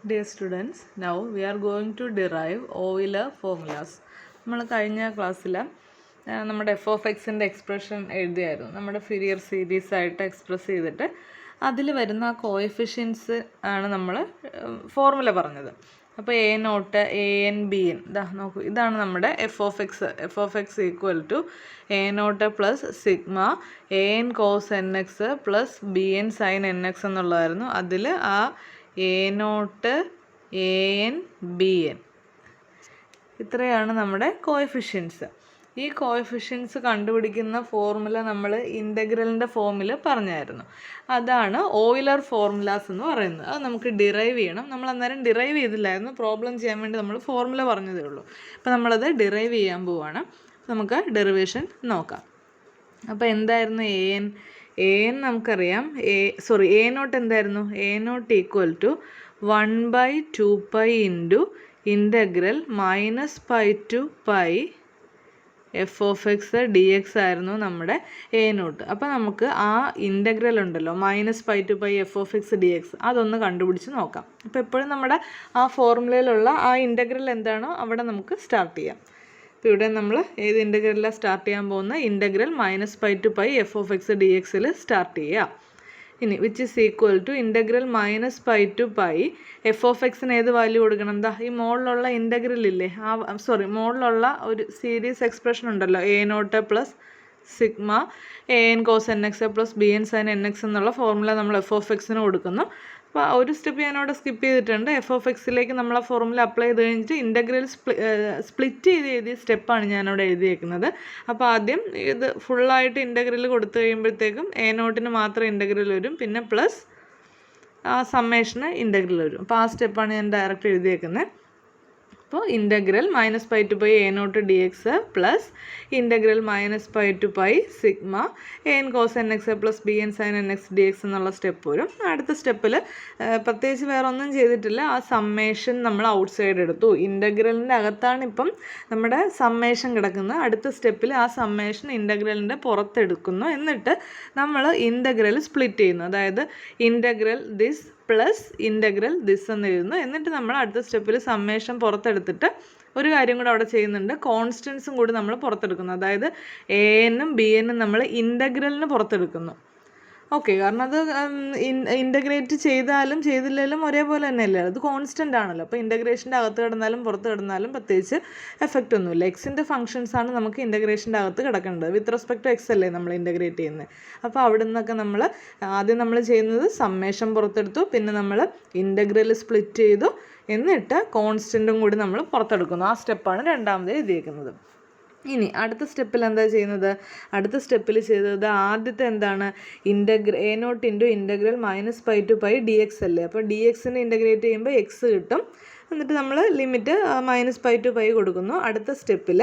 Dear students, now we are going to derive Euler formulas. നമ്മൾ കഴിഞ്ഞ ക്ലാസ്സിൽ നമ്മുടെ എഫ് ഓഫ് എക്സിൻ്റെ എക്സ്പ്രഷൻ എഴുതിയായിരുന്നു. നമ്മുടെ ഫിരിയർ സീരീസ് ആയിട്ട് എക്സ്പ്രസ് ചെയ്തിട്ട് അതിൽ വരുന്ന കോഎഫിഷ്യൻസ് ആണ് നമ്മൾ ഫോർമുല പറഞ്ഞത്. അപ്പോൾ a naught a n b n നോക്കൂ, ഇതാണ് നമ്മുടെ f of x equal to a naught plus sigma a n cos n x plus b n sine n x എന്നുള്ളതായിരുന്നു. അതിൽ ആ a naught a n b n ഇത്രയാണ് നമ്മുടെ coefficients. ഈ coefficients കണ്ടുപിടിക്കുന്ന ഫോർമുല നമ്മൾ ഇൻ്റഗ്രലിൻ്റെ ഫോമിൽ പറഞ്ഞായിരുന്നു. അതാണ് ഓയിലർ ഫോർമുലാസ് എന്ന് പറയുന്നത്. അത് നമുക്ക് ഡിറൈവ് ചെയ്യണം. നമ്മൾ അന്നേരം ഡിറൈവ് ചെയ്തില്ലായിരുന്നു, പ്രോബ്ലം ചെയ്യാൻ വേണ്ടി നമ്മൾ ഫോർമുല പറഞ്ഞതേ ഉള്ളൂ. അപ്പോൾ നമ്മളത് ഡിറൈവ് ചെയ്യാൻ പോവുകയാണ്. നമുക്ക് ഡെറിവേഷൻ നോക്കാം. അപ്പോൾ എന്തായിരുന്നു എ എൻ നമുക്കറിയാം. എ നോട്ട് എന്തായിരുന്നു? A nought equal to 1/2π into integral -π to π f of x d x ആയിരുന്നു നമ്മുടെ എ നോട്ട്. അപ്പോൾ നമുക്ക് ആ ഇൻ്റഗ്രൽ ഉണ്ടല്ലോ -π to π f of x d x, അതൊന്ന് കണ്ടുപിടിച്ച് നോക്കാം. അപ്പോൾ എപ്പോഴും നമ്മുടെ ആ ഫോർമുലയിലുള്ള ആ ഇൻ്റഗ്രൽ എന്താണോ അവിടെ നമുക്ക് സ്റ്റാർട്ട് ചെയ്യാം. അപ്പോൾ ഇവിടെ നമ്മൾ ഏത് ഇൻ്റഗ്രലിലാണ് സ്റ്റാർട്ട് ചെയ്യാൻ പോകുന്നത്? Integral -π to π f of x d എക്സിൽ സ്റ്റാർട്ട് ചെയ്യുക. ഇനി which is equal to integral -π to π f of എക്സിന് ഏത് വാല്യൂ കൊടുക്കണം? ഈ മോളിലുള്ള ഇൻ്റഗ്രൽ ഇല്ലേ, മോളിലുള്ള ഒരു സീരീസ് എക്സ്പ്രഷൻ ഉണ്ടല്ലോ, a naught plus sigma a n cos n x plus b n sine n x എന്നുള്ള ഫോർമുല നമ്മൾ എഫ് ഓഫ് എക്സിന് കൊടുക്കുന്നു. അപ്പോൾ ഒരു സ്റ്റെപ്പ് ഞാനവിടെ സ്കിപ്പ് ചെയ്തിട്ടുണ്ട്. എഫ് ഓഫ് എക്സിലേക്ക് നമ്മൾ ആ ഫോർമുല അപ്ലൈ ചെയ്ത് കഴിഞ്ഞിട്ട് ഇൻ്റഗ്രൽ സ്പ്ലിറ്റ് ചെയ്ത് എഴുതിയ സ്റ്റെപ്പാണ് ഞാനവിടെ എഴുതിയേക്കുന്നത്. അപ്പോൾ ആദ്യം ഇത് ഫുള്ളായിട്ട് ഇൻ്റഗ്രൽ കൊടുത്തു കഴിയുമ്പോഴത്തേക്കും എ നോട്ടിന് മാത്രം ഇൻ്റഗ്രൽ വരും, പിന്നെ പ്ലസ് ആ സമ്മേഷന് ഇൻ്റഗ്രൽ വരും. അപ്പോൾ ആ സ്റ്റെപ്പാണ് ഞാൻ ഡയറക്റ്റ് എഴുതിയേക്കുന്നത്. അപ്പോൾ integral -π to π a nought d x plus integral -π to π sigma a n cos n x plus b n sine n x d x എന്നുള്ള സ്റ്റെപ്പ് വരും. അടുത്ത സ്റ്റെപ്പിൽ പ്രത്യേകിച്ച് വേറെ ഒന്നും ചെയ്തിട്ടില്ല. ആ സമ്മേഷൻ നമ്മൾ ഔട്ട് സൈഡ് എടുത്തു. ഇൻ്റഗ്രലിൻ്റെ അകത്താണ് ഇപ്പം നമ്മുടെ സമ്മേഷൻ കിടക്കുന്നത്. അടുത്ത സ്റ്റെപ്പിൽ ആ സമ്മേഷൻ ഇൻ്റഗ്രലിൻ്റെ പുറത്തെടുക്കുന്നു. എന്നിട്ട് നമ്മൾ ഇൻ്റഗ്രൽ സ്പ്ലിറ്റ് ചെയ്യുന്നു. അതായത് integral this plus integral this എന്ന് എഴുതുന്നു. എന്നിട്ട് നമ്മൾ അടുത്ത സ്റ്റെപ്പിൽ സമ്മേഷൻ പുറത്തെടുത്തിട്ട് ഒരു കാര്യം കൂടെ അവിടെ ചെയ്യുന്നുണ്ട്, കോൺസ്റ്റൻസും കൂടി നമ്മൾ പുറത്തെടുക്കുന്നു. അതായത് എ എന്നും ബി എന്നും നമ്മൾ ഇൻ്റഗ്രലിന് പുറത്തെടുക്കുന്നു. ഓക്കെ, കാരണം അത് ഇൻ്റഗ്രേറ്റ് ചെയ്താലും ചെയ്തില്ലെങ്കിലും ഒരേപോലെ തന്നെയല്ലേ, അത് കോൺസ്റ്റൻ്റ് ആണല്ലോ. അപ്പോൾ ഇൻ്റഗ്രേഷൻ്റെ അകത്ത് കിടന്നാലും പുറത്ത് കിടന്നാലും പ്രത്യേകിച്ച് എഫക്റ്റ് ഒന്നുമില്ല. എക്സിൻ്റെ ഫംഗ്ഷൻസ് ആണ് നമുക്ക് ഇൻ്റഗ്രേഷൻ്റെ അകത്ത് കിടക്കേണ്ടത്. വിത്ത് റെസ്പെക്ട് ടു എക്സ് അല്ലേ നമ്മൾ ഇൻ്റഗ്രേറ്റ് ചെയ്യുന്നത്. അപ്പോൾ അവിടെ നിന്നൊക്കെ നമ്മൾ ആദ്യം നമ്മൾ ചെയ്യുന്നത് സമ്മേഷൻ പുറത്തെടുത്തു, പിന്നെ നമ്മൾ ഇൻ്റഗ്രൽ സ്പ്ലിറ്റ് ചെയ്തു, എന്നിട്ട് കോൺസ്റ്റൻറ്റും കൂടി നമ്മൾ പുറത്തെടുക്കുന്നു. ആ സ്റ്റെപ്പാണ് രണ്ടാമത് എഴുതിയേക്കുന്നത്. ഇനി അടുത്ത സ്റ്റെപ്പിൽ എന്താ ചെയ്യുന്നത്? അടുത്ത സ്റ്റെപ്പിൽ ചെയ്തത് ആദ്യത്തെ എന്താണ്? A nought into integral -π to π d x അല്ലേ. അപ്പോൾ ഡി എക്സിനെ ഇൻ്റഗ്രേറ്റ് ചെയ്യുമ്പോൾ എക്സ് കിട്ടും. എന്നിട്ട് നമ്മൾ ലിമിറ്റ് -π ടു π കൊടുക്കുന്നു. അടുത്ത സ്റ്റെപ്പിൽ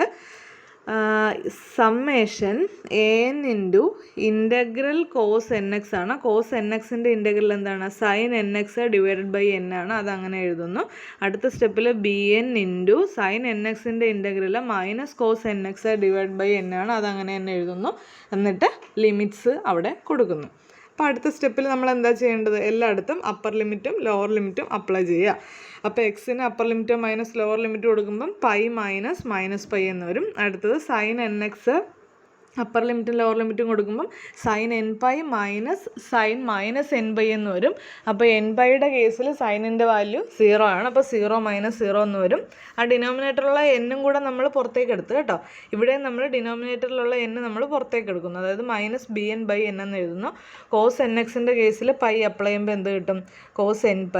summation a n into integral cos n x ആണ്. കോസ് എൻ എക്സിൻ്റെ ഇൻ്റഗ്രൽ എന്താണ്? Sine n x divided by n ആണ്. അതങ്ങനെ എഴുതുന്നു. അടുത്ത സ്റ്റെപ്പിൽ b n into sine n എക്സിൻ്റെ integral -cos n x divide by n ആണ്. അതങ്ങനെ തന്നെ എഴുതുന്നു. എന്നിട്ട് ലിമിറ്റ്സ് അവിടെ കൊടുക്കുന്നു. അപ്പോൾ അടുത്ത സ്റ്റെപ്പിൽ നമ്മൾ എന്താ ചെയ്യേണ്ടത്? എല്ലായിടത്തും അപ്പർ ലിമിറ്റും ലോവർ ലിമിറ്റും അപ്ലൈ ചെയ്യുക. അപ്പോൾ എക്സിന് അപ്പർ ലിമിറ്റോ മൈനസ് ലോവർ ലിമിറ്റ് കൊടുക്കുമ്പം -π എന്ന് വരും. അടുത്തത് സൈൻ എൻ എക്സ് അപ്പർ ലിമിറ്റും ലോവർ ലിമിറ്റും കൊടുക്കുമ്പം sine n pi sine -nπ എന്ന് വരും. അപ്പോൾ nπയുടെ കേസിൽ സൈനിൻ്റെ വാല്യൂ 0 ആണ്. അപ്പോൾ 0 - 0 എന്ന് വരും. ആ ഡിനോമിനേറ്ററിലുള്ള എന്നും കൂടെ നമ്മൾ പുറത്തേക്ക് എടുത്ത് കേട്ടോ. ഇവിടെ നമ്മൾ ഡിനോമിനേറ്ററിലുള്ള n നമ്മൾ പുറത്തേക്ക് എടുക്കുന്നു. അതായത് -bn/n എന്ന് എഴുതുന്നു. കോസ് എൻ എക്സിൻ്റെ കേസിൽ പൈ അപ്ലൈ ചെയ്യുമ്പോൾ എന്ത് കിട്ടും? കോസ് nπ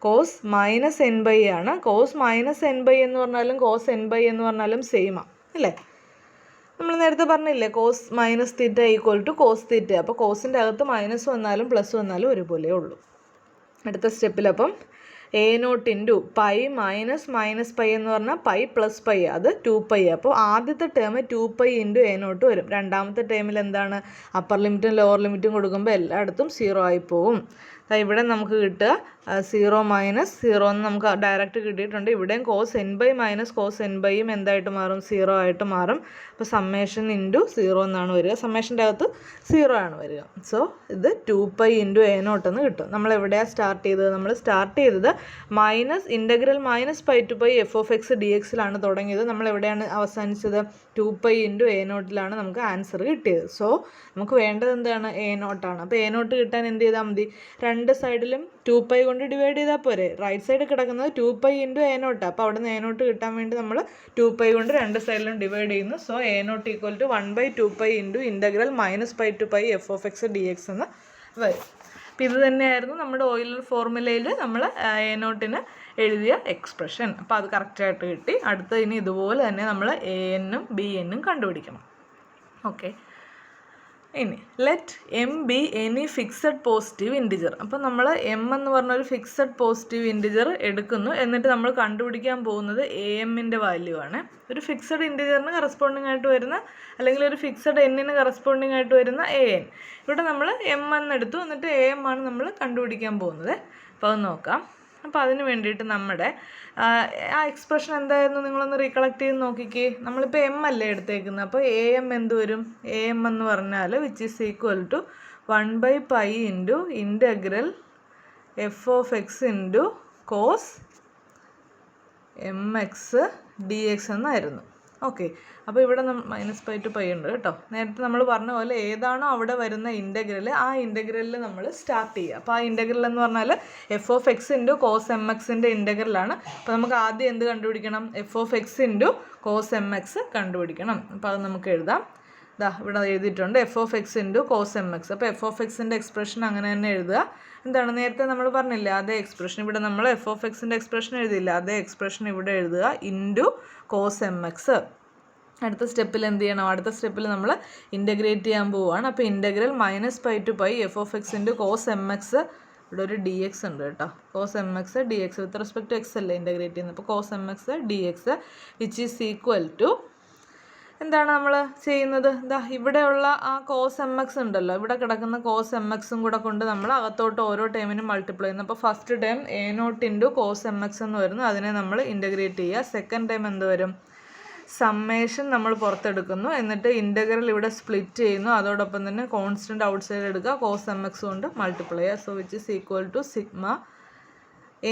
കോസ് -nπ ആണ്. കോസ് -nπ എന്ന് പറഞ്ഞാലും കോസ് nπ എന്ന് പറഞ്ഞാലും സെയിമാണ് അല്ലേ? നമ്മൾ നേരത്തെ പറഞ്ഞില്ലേ, കോസ് -θ ഈക്വൽ ടു കോസ് θ. അപ്പോൾ കോസിൻ്റെ അകത്ത് മൈനസ് വന്നാലും പ്ലസ് വന്നാലും ഒരുപോലെ ഉള്ളൂ. അടുത്ത സ്റ്റെപ്പിൽ അപ്പം എ നോട്ട് ഇൻറ്റു π -π എന്ന് പറഞ്ഞാൽ π + π, അത് 2π. അപ്പോൾ ആദ്യത്തെ ടേം 2π ഇൻറ്റു എ നോട്ട് വരും. രണ്ടാമത്തെ ടേമിൽ എന്താണ്? അപ്പർ ലിമിറ്റും ലോവർ ലിമിറ്റും കൊടുക്കുമ്പോൾ എല്ലായിടത്തും 0 ആയി പോവും. ഇവിടെ നമുക്ക് കിട്ടുക 0 മൈനസ് 0 എന്ന് നമുക്ക് ഡയറക്റ്റ് കിട്ടിയിട്ടുണ്ട്. ഇവിടെയും cos n by minus cos n ബൈയും എന്തായിട്ട് മാറും? 0 ആയിട്ട് മാറും. അപ്പോൾ സമ്മേഷൻ ഇൻറ്റു 0 എന്നാണ് വരിക. സമ്മേഷൻ്റെ അകത്ത് 0 ആണ് വരിക. സോ ഇത് 2π ഇൻറ്റു a0 എന്ന് കിട്ടും. നമ്മൾ എവിടെയാണ് സ്റ്റാർട്ട് ചെയ്തത്? നമ്മൾ സ്റ്റാർട്ട് ചെയ്തത് minus integral minus π to π f(x) dx'ലാണ് തുടങ്ങിയത്. നമ്മൾ എവിടെയാണ് അവസാനിച്ചത്? 2π ഇൻറ്റു a0ലാണ് നമുക്ക് ആൻസർ കിട്ടിയത്. സോ നമുക്ക് വേണ്ടത് എന്താണ്? a0 ആണ്. അപ്പോൾ a0 കിട്ടാൻ എന്ത് ചെയ്താൽ മതി? രണ്ട് സൈഡിലും 2π കൊണ്ട് ഡിവൈഡ് ചെയ്താൽ പോരെ. റൈറ്റ് സൈഡ് കിടക്കുന്നത് 2π ഇൻറ്റു a0. അപ്പോൾ അവിടെ നിന്ന് a0 കിട്ടാൻ വേണ്ടി നമ്മൾ 2π കൊണ്ട് രണ്ട് സൈഡിലും ഡിവൈഡ് ചെയ്യുന്നു. So a0 equal to 1/2π into integral minus π to π f(x) dx എന്ന് വരും. അപ്പോൾ ഇത് തന്നെയായിരുന്നു നമ്മുടെ ഓയിലർ ഫോർമുലയിൽ നമ്മൾ a0ന് എഴുതിയ എക്സ്പ്രഷൻ. അപ്പോൾ അത് കറക്റ്റായിട്ട് കിട്ടി. അടുത്ത ഇനി ഇതുപോലെ തന്നെ നമ്മൾ an-ഉം bn-ഉം കണ്ടുപിടിക്കണം. ഓക്കെ, ഇനി let M B any fixed positive integer. അപ്പോൾ നമ്മൾ എം എന്ന് പറഞ്ഞൊരു ഫിക്സഡ് പോസിറ്റീവ് ഇൻറ്റിജർ എടുക്കുന്നു. എന്നിട്ട് നമ്മൾ കണ്ടുപിടിക്കാൻ പോകുന്നത് am-ൻ്റെ വാല്യൂ ആണ്. ഒരു ഫിക്സഡ് ഇൻറ്റിജറിന് കറസ്പോണ്ടിങ് ആയിട്ട് വരുന്ന, അല്ലെങ്കിൽ ഒരു ഫിക്സഡ് n-ന് കറസ്പോണ്ടിങ് ആയിട്ട് വരുന്ന an. ഇവിടെ നമ്മൾ m എന്നെടുത്തു, എന്നിട്ട് am ആണ് നമ്മൾ കണ്ടുപിടിക്കാൻ പോകുന്നത്. അപ്പോൾ അത് നോക്കാം. അപ്പോൾ അതിന് വേണ്ടിയിട്ട് നമ്മുടെ ആ എക്സ്പ്രഷൻ എന്തായിരുന്നു നിങ്ങളൊന്ന് റീകളക്ട് ചെയ്ത് നോക്കിക്കേ. നമ്മളിപ്പോൾ എം അല്ലേ എടുത്തേക്കുന്നത്. അപ്പോൾ am എന്ത് വരും? am എന്ന് പറഞ്ഞാൽ which is equal to 1/π into integral f(x) into cos mx dx എന്നായിരുന്നു. ഓക്കെ, അപ്പോൾ ഇവിടെ മൈനസ് π ടു π ഉണ്ട് കേട്ടോ. നേരത്തെ നമ്മൾ പറഞ്ഞ പോലെ ഏതാണോ അവിടെ വരുന്ന ഇൻ്റഗ്രൽ, ആ ഇൻ്റഗ്രലിൽ നമ്മൾ സ്റ്റാർട്ട് ചെയ്യുക. അപ്പോൾ ആ ഇൻ്റഗ്രൽ എന്ന് പറഞ്ഞാൽ f(x) ഇൻറ്റു കോസ് mxൻ്റെ ഇൻ്റഗ്രലാണ്. അപ്പോൾ നമുക്ക് ആദ്യം എന്ത് കണ്ടുപിടിക്കണം? f(x) ഇൻറ്റു കോസ് mx കണ്ടുപിടിക്കണം. അപ്പോൾ അത് നമുക്ക് എഴുതാം. ഇവിടെ എഴുതിയിട്ടുണ്ട് f(x) ഇൻറ്റു കോസ് mx. അപ്പോൾ f(x)ൻ്റെ എക്സ്പ്രഷൻ അങ്ങനെ തന്നെ എഴുതുക. എന്താണ് നേരത്തെ നമ്മൾ പറഞ്ഞില്ല അതേ എക്സ്പ്രഷൻ. ഇവിടെ നമ്മൾ f(x)ൻ്റെ എക്സ്പ്രഷൻ എഴുതിയില്ല, അതേ എക്സ്പ്രഷൻ ഇവിടെ എഴുതുക ഇൻറ്റു കോസ് mx. അടുത്ത സ്റ്റെപ്പിൽ എന്ത് ചെയ്യണം? അടുത്ത സ്റ്റെപ്പിൽ നമ്മൾ ഇൻ്റഗ്രേറ്റ് ചെയ്യാൻ പോവുകയാണ്. അപ്പോൾ integral minus π to π f(x) into cos mx, ഇവിടെ ഒരു dx ഉണ്ട് കേട്ടോ. Cos mx dx with respect to x അല്ലേ ഇൻ്റഗ്രേറ്റ് ചെയ്യുന്നത്. അപ്പോൾ cos mx dx which is equal to എന്താണ് നമ്മൾ ചെയ്യുന്നത്? ഇവിടെയുള്ള ആ കോസ് mx ഉണ്ടല്ലോ, ഇവിടെ കിടക്കുന്ന കോസ് mxഉം കൂടെ കൊണ്ട് നമ്മൾ അകത്തോട്ട് ഓരോ ടേമിനും മൾട്ടിപ്ലൈ ചെയ്യുന്നു. അപ്പോൾ first term a0 into cos mx എന്ന് വരുന്നു, അതിനെ നമ്മൾ ഇൻ്റഗ്രേറ്റ് ചെയ്യുക. സെക്കൻഡ് ടൈം എന്ത് വരും? സമ്മേഷൻ നമ്മൾ പുറത്തെടുക്കുന്നു, എന്നിട്ട് ഇൻ്റഗ്രൽ ഇവിടെ സ്പ്ലിറ്റ് ചെയ്യുന്നു. അതോടൊപ്പം തന്നെ കോൺസ്റ്റൻറ്റ് ഔട്ട് സൈഡ് എടുക്കുക, കോസ് mx കൊണ്ട് മൾട്ടിപ്ലൈ ചെയ്യുക. So which is equal to sigma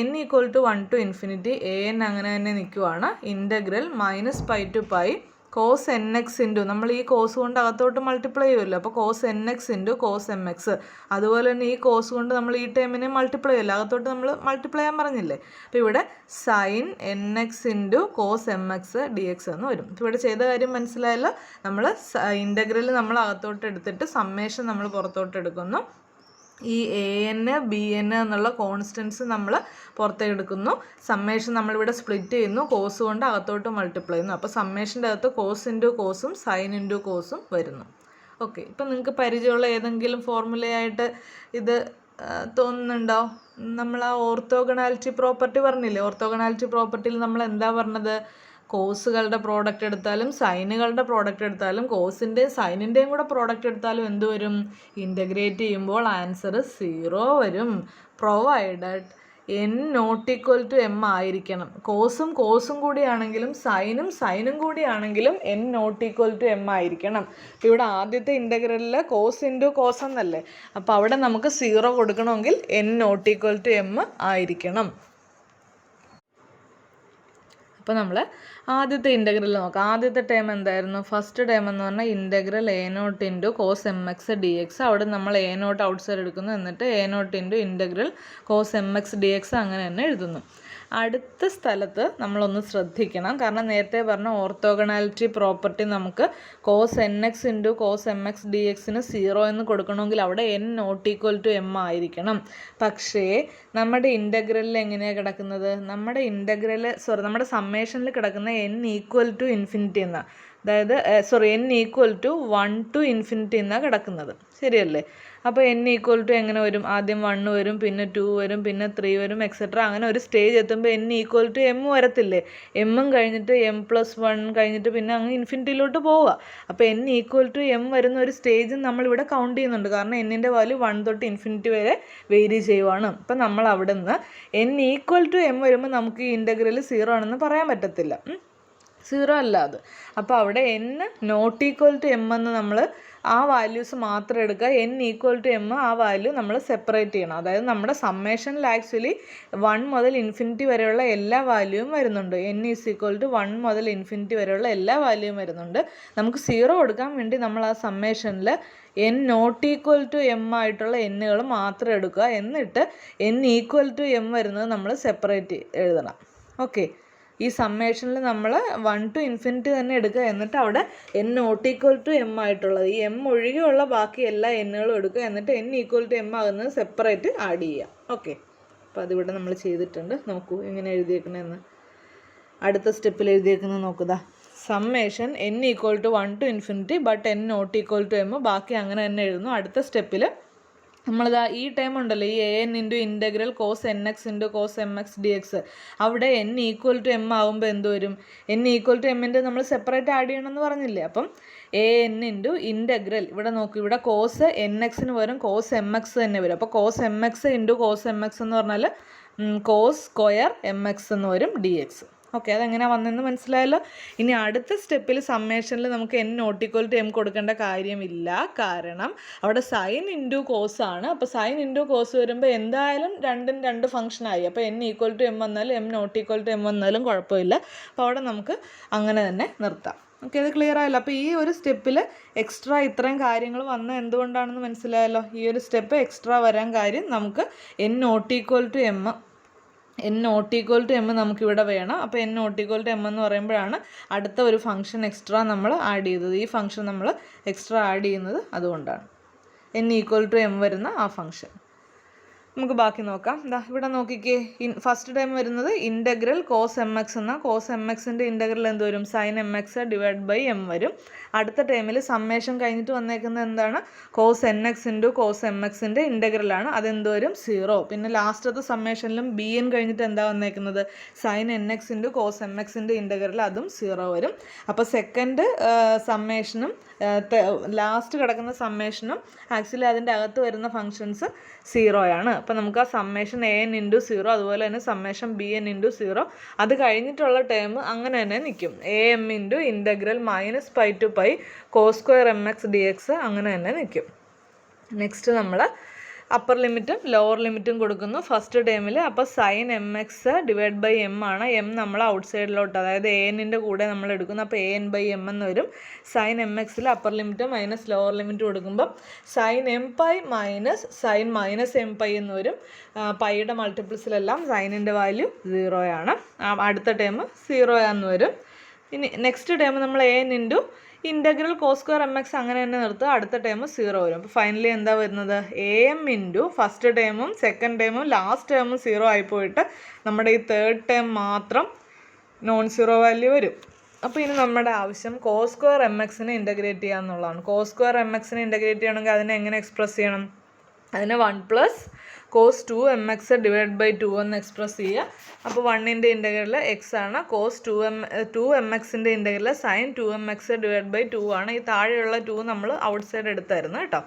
n equal to 1 to infinity an അങ്ങനെ തന്നെ നിൽക്കുവാണ്. Integral minus π to π cos nx into നമ്മൾ ഈ കോസ് കൊണ്ട് അകത്തോട്ട് മൾട്ടിപ്ലൈ ചെയ്യുമല്ലോ. അപ്പോൾ cos nx into cos mx. അതുപോലെ തന്നെ ഈ കോസ് കൊണ്ട് നമ്മൾ ഈ ടേമിനെ മൾട്ടിപ്ലൈ ചെയ്യുമല്ലോ, അകത്തോട്ട് നമ്മൾ മൾട്ടിപ്ലൈ ചെയ്യാൻ പറഞ്ഞില്ലേ. അപ്പോൾ ഇവിടെ sine nx into cos mx dx എന്ന് വരും. അപ്പോൾ ഇവിടെ ചെയ്ത കാര്യം മനസ്സിലായല്ലോ. നമ്മൾ ഇൻ്റഗ്രൽ നമ്മൾ അകത്തോട്ട് എടുത്തിട്ട് സമ്മേഷൻ നമ്മൾ പുറത്തോട്ട് എടുക്കുന്നു. ഈ an bn എന്നുള്ള കോൺസ്റ്റൻസ് നമ്മൾ പുറത്തെടുക്കുന്നു. സമ്മേഷൻ നമ്മളിവിടെ സ്പ്ലിറ്റ് ചെയ്യുന്നു, കോസ് കൊണ്ട് അകത്തോട്ട് മൾട്ടിപ്ലൈ ചെയ്യുന്നു. അപ്പോൾ സമ്മേഷൻ്റെ അകത്ത് കോസ് ഇൻറ്റു കോസും സൈൻ ഇൻറ്റു കോസും വരുന്നു. ഓക്കെ, ഇപ്പം നിങ്ങൾക്ക് പരിചയമുള്ള ഏതെങ്കിലും ഫോർമുലയായിട്ട് ഇത് തോന്നുന്നുണ്ടോ? നമ്മൾ ആ ഓർത്തോഗണാലിറ്റി പ്രോപ്പർട്ടി പറഞ്ഞില്ലേ, ഓർത്തോഗണാലിറ്റി പ്രോപ്പർട്ടിയിൽ നമ്മൾ എന്താ പറഞ്ഞത്? കോസുകളുടെ പ്രോഡക്റ്റ് എടുത്താലും സൈനുകളുടെ പ്രോഡക്റ്റ് എടുത്താലും കോസിൻ്റെയും സൈനിൻ്റെയും കൂടെ പ്രോഡക്റ്റ് എടുത്താലും എന്ത് വരും? ഇൻ്റഗ്രേറ്റ് ചെയ്യുമ്പോൾ ആൻസർ 0 വരും. Provided n not equal to m ആയിരിക്കണം. കോസും കൂടിയാണെങ്കിലും സൈനും കൂടിയാണെങ്കിലും n not equal to m ആയിരിക്കണം. ഇവിടെ ആദ്യത്തെ ഇൻ്റഗ്രലിൽ കോസ് ഇൻറ്റു കോസ് എന്നല്ലേ, അപ്പോൾ അവിടെ നമുക്ക് 0 കൊടുക്കണമെങ്കിൽ n not equal to m ആയിരിക്കണം. അപ്പോൾ നമ്മൾ ആദ്യത്തെ ഇൻ്റഗ്രൽ നോക്കാം. ആദ്യത്തെ ടേം എന്തായിരുന്നു? ഫസ്റ്റ് ടേം എന്ന് പറഞ്ഞാൽ integral a0 into cos mx dx. അവിടെ നമ്മൾ a0 ഔട്ട് സൈഡ് എടുക്കുന്നു, എന്നിട്ട് a0 into integral cos mx dx അങ്ങനെ തന്നെ എഴുതുന്നു. അടുത്ത സ്ഥലത്ത് നമ്മളൊന്ന് ശ്രദ്ധിക്കണം, കാരണം നേരത്തെ പറഞ്ഞ ഓർത്തോഗണാലിറ്റി പ്രോപ്പർട്ടി നമുക്ക് cos nx into cos mx dxന് 0 എന്ന് കൊടുക്കണമെങ്കിൽ അവിടെ n not equal to m ആയിരിക്കണം. പക്ഷേ നമ്മുടെ ഇൻ്റഗ്രലിൽ എങ്ങനെയാണ് കിടക്കുന്നത്? നമ്മുടെ സമ്മേഷനിൽ കിടക്കുന്ന n ഈക്വൽ ടു ഇൻഫിനിറ്റി എന്നാണ്. അതായത് n equal to 1 to infinity എന്നാണ് കിടക്കുന്നത്. ശരിയല്ലേ? അപ്പോൾ n ഈക്വൽ ടു എങ്ങനെ വരും? ആദ്യം 1 വരും, പിന്നെ 2 വരും, പിന്നെ 3 വരും, എക്സെട്ര. അങ്ങനെ ഒരു സ്റ്റേജ് എത്തുമ്പോൾ n ഈക്വൽ ടു m വരത്തില്ലേ? എമ്മും കഴിഞ്ഞിട്ട് m+1 കഴിഞ്ഞിട്ട് പിന്നെ അങ്ങ് ഇൻഫിനിറ്റിയിലോട്ട് പോവുക. അപ്പോൾ n ഈക്വൽ ടു m വരുന്ന ഒരു സ്റ്റേജും നമ്മളിവിടെ കൗണ്ട് ചെയ്യുന്നുണ്ട്. കാരണം എന്നിൻ്റെ വാല്യൂ 1 തൊട്ട് ഇൻഫിനിറ്റി വരെ വേരി ചെയ്യുവാണ്. അപ്പം നമ്മൾ അവിടെ നിന്ന് n ഈക്വൽ ടു m വരുമ്പോൾ നമുക്ക് ഈ ഇൻ്റഗ്രൽ 0 ആണെന്ന് പറയാൻ പറ്റത്തില്ല. 0 അല്ല അത്. അപ്പോൾ അവിടെ n not equal to m എന്ന് നമ്മൾ ആ വാല്യൂസ് മാത്രം എടുക്കുക. n ഈക്വൽ ടു m ആ വാല്യൂ നമ്മൾ സെപ്പറേറ്റ് ചെയ്യണം. അതായത് നമ്മുടെ സമ്മേഷനിൽ ആക്ച്വലി 1 മുതൽ ഇൻഫിനിറ്റി വരെയുള്ള എല്ലാ വാല്യൂവും വരുന്നുണ്ട്. n ഈസ് ഈക്വൽ ടു 1 മുതൽ ഇൻഫിനിറ്റി വരെയുള്ള എല്ലാ വാല്യൂവും വരുന്നുണ്ട്. നമുക്ക് 0 കൊടുക്കാൻ വേണ്ടി നമ്മൾ ആ സമ്മേഷനിൽ n not equal to m ആയിട്ടുള്ള എന്നുകൾ മാത്രം എടുക്കുക. എന്നിട്ട് n ഈക്വൽ ടു m വരുന്നത് നമ്മൾ സെപ്പറേറ്റ് എഴുതണം. ഓക്കെ, ഈ സമ്മേഷനിൽ നമ്മൾ 1 ടു ഇൻഫിനിറ്റി തന്നെ എടുക്കുക. എന്നിട്ട് അവിടെ n not equal to m ആയിട്ടുള്ളത് ഈ m ഒഴികെയുള്ള ബാക്കി എല്ലാ എന്നുകളും എടുക്കുക. എന്നിട്ട് n ഈക്വൽ ടു m ആകുന്നത് സെപ്പറേറ്റ് ആഡ് ചെയ്യുക. ഓക്കെ, അപ്പോൾ അതിവിടെ നമ്മൾ ചെയ്തിട്ടുണ്ട്. നോക്കൂ എങ്ങനെ എഴുതിയേക്കണമെന്ന്. അടുത്ത സ്റ്റെപ്പിൽ എഴുതിയേക്കുന്നത് നോക്കുക. Summation n equal to 1 to infinity but n not equal to m, ബാക്കി അങ്ങനെ തന്നെ എഴുതുന്നു. അടുത്ത സ്റ്റെപ്പിൽ നമ്മളിതാ ഈ ടൈം ഉണ്ടല്ലോ, ഈ an into integral cos nx into cos mx dx, അവിടെ n ഈക്വൽ ടു m ആകുമ്പോൾ എന്ത് വരും? n ഈക്വൽ ടു എമ്മിൻ്റെ നമ്മൾ സെപ്പറേറ്റ് ആഡ് ചെയ്യണമെന്ന് പറഞ്ഞില്ലേ? അപ്പം an ഇൻറ്റു ഇൻ്റഗ്രൽ, ഇവിടെ നോക്കൂ, ഇവിടെ കോസ് nxന് വരും കോസ് mx തന്നെ വരും. അപ്പോൾ cos mx into cos mx എന്ന് പറഞ്ഞാൽ കോസ് സ്ക്വയർ mx എന്ന് വരും dx. ഓക്കെ, അതെങ്ങനെയാണ് വന്നതെന്ന് മനസ്സിലായല്ലോ. ഇനി അടുത്ത സ്റ്റെപ്പിൽ സമ്മേഷനിൽ നമുക്ക് n not equal to m കൊടുക്കേണ്ട കാര്യമില്ല. കാരണം അവിടെ സൈൻ ഇൻറ്റു കോസ് ആണ്. അപ്പോൾ സൈൻ ഇൻറ്റു കോസ് വരുമ്പോൾ എന്തായാലും രണ്ടും രണ്ട് ഫംഗ്ഷനായി. അപ്പോൾ n ഈക്വൽ ടു m വന്നാലും m not equal to m വന്നാലും കുഴപ്പമില്ല. അപ്പോൾ അവിടെ നമുക്ക് അങ്ങനെ തന്നെ നിർത്താം. ഓക്കെ, അത് ക്ലിയർ ആയല്ലോ. അപ്പോൾ ഈ ഒരു സ്റ്റെപ്പിൽ എക്സ്ട്രാ ഇത്രയും കാര്യങ്ങൾ വന്നത് എന്തുകൊണ്ടാണെന്ന് മനസ്സിലായല്ലോ. ഈ ഒരു സ്റ്റെപ്പ് എക്സ്ട്രാ വരാൻ കാര്യം നമുക്ക് n not equal to m നമുക്കിവിടെ വേണം. അപ്പോൾ n not equal to m എന്ന് പറയുമ്പോഴാണ് അടുത്ത ഒരു ഫംഗ്ഷൻ എക്സ്ട്രാ നമ്മൾ ആഡ് ചെയ്തത്. ഈ ഫംഗ്ഷൻ നമ്മൾ എക്സ്ട്രാ ആഡ് ചെയ്യുന്നത് അതുകൊണ്ടാണ് n ഈക്വൽ ടു m വരുന്ന ആ ഫംഗ്ഷൻ. നമുക്ക് ബാക്കി നോക്കാം. ഇവിടെ നോക്കിക്കേ, ഫസ്റ്റ് ടൈം വരുന്നത് ഇൻ്റഗ്രൽ കോസ് mx എന്ന കോസ് mxൻ്റെ ഇൻ്റഗ്രൽ എന്ത് വരും? Sine mx divide by m വരും. അടുത്ത ടൈമിൽ സമ്മേഷൻ കഴിഞ്ഞിട്ട് വന്നേക്കുന്നത് എന്താണ്? കോസ് nx ഇൻറ്റു കോസ് mxൻ്റെ ഇൻ്റഗ്രലാണ്. അതെന്ത് വരും? 0. പിന്നെ ലാസ്റ്റത്തെ സമ്മേഷനിലും bn കഴിഞ്ഞിട്ട് എന്താ വന്നേക്കുന്നത്? സൈൻ nx ഇൻറ്റു കോസ് mxൻ്റെ ഇൻ്റഗ്രൽ, അതും 0 വരും. അപ്പോൾ സെക്കൻഡ് സമ്മേഷനും ലാസ്റ്റ് കിടക്കുന്ന സമ്മേഷനും ആക്ച്വലി അതിൻ്റെ അകത്ത് വരുന്ന ഫങ്ഷൻസ് 0 ആണ്. അപ്പോൾ നമുക്ക് ആ സമ്മേഷൻ an ഇൻറ്റു 0, അതുപോലെ തന്നെ സമ്മേഷൻ bn ഇൻറ്റു 0, അത് കഴിഞ്ഞിട്ടുള്ള ടേം അങ്ങനെ തന്നെ നിൽക്കും. am into integral minus pi to pi cos square mx dx അങ്ങനെ തന്നെ നിൽക്കും. നെക്സ്റ്റ് നമ്മൾ അപ്പർ ലിമിറ്റും ലോവർ ലിമിറ്റും കൊടുക്കുന്നു ഫസ്റ്റ് ടേമിൽ. അപ്പോൾ sine mx divide by m ആണ്. m നമ്മൾ ഔട്ട് സൈഡിലോട്ട്, അതായത് an-ൻ്റെ കൂടെ നമ്മൾ എടുക്കുന്നു. അപ്പോൾ an ബൈ m എന്ന് വരും. സൈൻ mxൽ upper limit minus lower limit കൊടുക്കുമ്പോൾ sine m pi minus sine minus m pi എന്ന് വരും. പൈയുടെ മൾട്ടിപ്പിൾസിലെല്ലാം സൈനിൻ്റെ വാല്യൂ 0 ആണ്. അടുത്ത ടേം 0 ആണെന്ന് വരും. ഇനി നെക്സ്റ്റ് ടേം നമ്മൾ an into integral cos square mx അങ്ങനെ തന്നെ നിർത്തുക. അടുത്ത ടേം 0 വരും. അപ്പോൾ ഫൈനലി എന്താ വരുന്നത്? am ഇൻറ്റു ഫസ്റ്റ് ടേമും സെക്കൻഡ് ടേമും ലാസ്റ്റ് ടേമും 0 ആയിപ്പോയിട്ട് നമ്മുടെ ഈ തേർഡ് ടേം മാത്രം നോൺ 0 വാല്യൂ വരും. അപ്പോൾ ഇനി നമ്മുടെ ആവശ്യം കോസ് സ്ക്വയർ mxനെ ഇൻ്റഗ്രേറ്റ് ചെയ്യുക എന്നുള്ളതാണ്. കോസ് സ്ക്വയർ mxനെ ഇൻ്റഗ്രേറ്റ് ചെയ്യണമെങ്കിൽ അതിനെ എങ്ങനെ എക്സ്പ്രസ് ചെയ്യണം? അതിനെ 1 plus cos 2mx divide by 2 എന്ന് എക്സ്പ്രസ് ചെയ്യുക. അപ്പോൾ 1ൻ്റെ ഇൻ്റഗ്രൽ എക്സ് ആണ്. കോസ് 2mxൻ്റെ integral sine 2mx divide by 2 ആണ്. ഈ താഴെയുള്ള 2 നമ്മൾ ഔട്ട് സൈഡ് എടുത്തായിരുന്നു കേട്ടോ.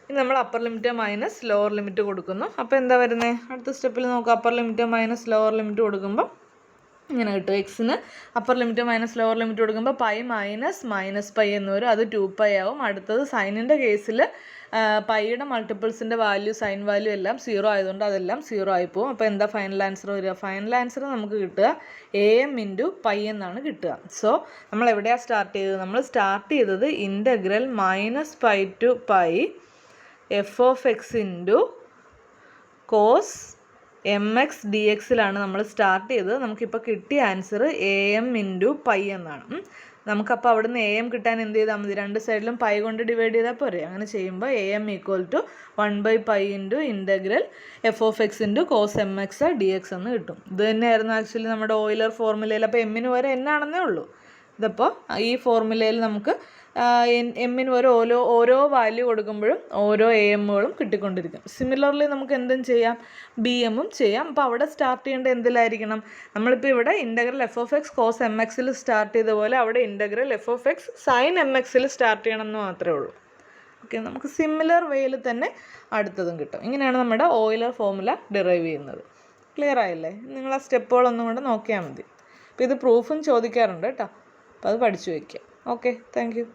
ഇനി നമ്മൾ upper limit minus lower limit കൊടുക്കുന്നു. അപ്പോൾ എന്താ വരുന്നത്? അടുത്ത സ്റ്റെപ്പിൽ നോക്കുക. Upper limit minus lower limit കൊടുക്കുമ്പോൾ ഇങ്ങനെ കിട്ടും. എക്സിന് upper limit minus lower limit കൊടുക്കുമ്പോൾ പൈ മൈനസ് പൈ എന്ന് വരും. അത് 2π ആവും. അടുത്തത് സൈനിൻ്റെ കേസിൽ പൈയുടെ മൾട്ടിപ്പിൾസിൻ്റെ വാല്യൂ സൈൻ വാല്യൂ എല്ലാം 0 ആയതുകൊണ്ട് അതെല്ലാം 0 ആയിപ്പോവും. അപ്പോൾ എന്താ ഫൈനൽ ആൻസർ വരിക? ഫൈനൽ ആൻസർ നമുക്ക് കിട്ടുക am ഇൻറ്റു പൈ എന്നാണ് കിട്ടുക. സോ നമ്മൾ എവിടെയാണ് സ്റ്റാർട്ട് ചെയ്തത്? നമ്മൾ സ്റ്റാർട്ട് ചെയ്തത് integral minus pi to pi f of x into cos mx dxലാണ് നമ്മൾ സ്റ്റാർട്ട് ചെയ്തത്. നമുക്കിപ്പോൾ കിട്ടിയ ആൻസർ am ഇൻറ്റു പൈ എന്നാണ്. നമുക്കപ്പോൾ അവിടുന്ന് am കിട്ടാൻ എന്ത് ചെയ്താൽ മതി? രണ്ട് സൈഡിലും പൈ കൊണ്ട് ഡിവൈഡ് ചെയ്താൽ പോരെ. അങ്ങനെ ചെയ്യുമ്പോൾ am equal to 1/π into integral f of x into cos mx dx എന്ന് കിട്ടും. ഇത് തന്നെയായിരുന്നു ആക്ച്വലി നമ്മുടെ ഓയിലർ ഫോർമുലയിൽ. അപ്പോൾ എമ്മിന് വരെ n ആണെന്നേ ഉള്ളൂ. ഇതിപ്പോൾ ഈ ഫോർമുലയിൽ നമുക്ക് എമ്മിന് ഓരോ വാല്യൂ കൊടുക്കുമ്പോഴും ഓരോ എ എമ്മുകളും കിട്ടിക്കൊണ്ടിരിക്കും. സിമിലർലി നമുക്ക് എന്തും ചെയ്യാം, ബി എമ്മും ചെയ്യാം. അപ്പോൾ അവിടെ സ്റ്റാർട്ട് ചെയ്യേണ്ടത് എന്തിലായിരിക്കണം? നമ്മളിപ്പോൾ ഇവിടെ integral f of x cos m എക്സിൽ സ്റ്റാർട്ട് ചെയ്ത പോലെ അവിടെ integral f of x sine m എക്സിൽ സ്റ്റാർട്ട് ചെയ്യണം എന്ന് മാത്രമേ ഉള്ളൂ. ഓക്കെ, നമുക്ക് സിമിലർ വേയിൽ തന്നെ അടുത്തതും കിട്ടും. ഇങ്ങനെയാണ് നമ്മുടെ ഓയിലർ ഫോർമുല ഡിറൈവ് ചെയ്യുന്നത്. ക്ലിയർ ആയില്ലേ? നിങ്ങൾ ആ സ്റ്റെപ്പുകളൊന്നും കൂടെ നോക്കിയാൽ മതി. അപ്പോൾ ഇത് പ്രൂഫും ചോദിക്കാറുണ്ട് കേട്ടോ, അപ്പോൾ അത് പഠിച്ചു വയ്ക്കുക. Okay, thank you.